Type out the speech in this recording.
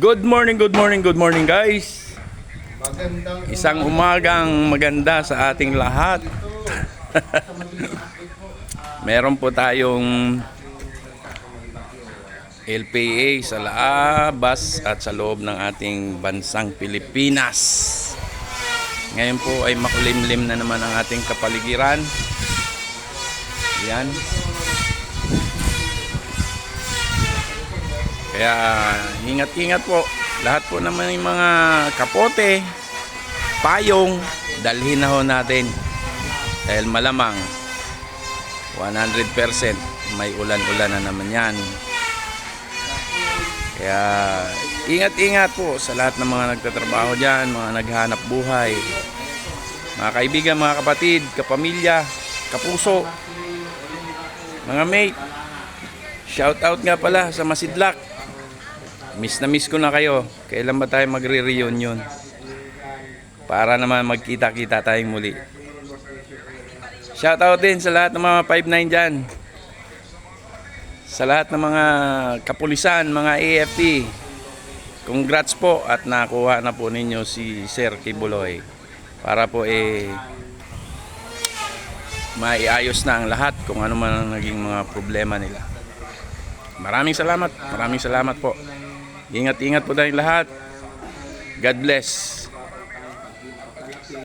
Good morning guys. Isang umagang maganda sa ating lahat. Meron po tayong LPA sa labas at sa loob ng ating bansang Pilipinas. Ngayon po ay makulimlim na naman ang ating kapaligiran. Yan. Kaya ingat-ingat po. Lahat po naman yung mga kapote, payong, dalhin na ho natin. Dahil malamang 100% may ulan-ulan na naman yan. Kaya ingat-ingat po sa lahat ng mga nagtatrabaho dyan, mga naghahanap buhay, mga kaibigan, mga kapatid, kapamilya, kapuso, mga mate. Shout out nga pala sa Masidlak. Miss na miss ko na kayo. Kailan ba tayo magre-reunion? Para naman magkita-kita tayong muli. Shout out din sa lahat ng mga 5'9" dyan. Sa lahat ng mga kapulisan, mga AFP. Congrats po at nakuha na po ninyo si Sir Kibuloy. Para po maiayos na ang lahat kung ano man ang naging mga problema nila. Maraming salamat po. Ingat-ingat po tayong lahat. God bless.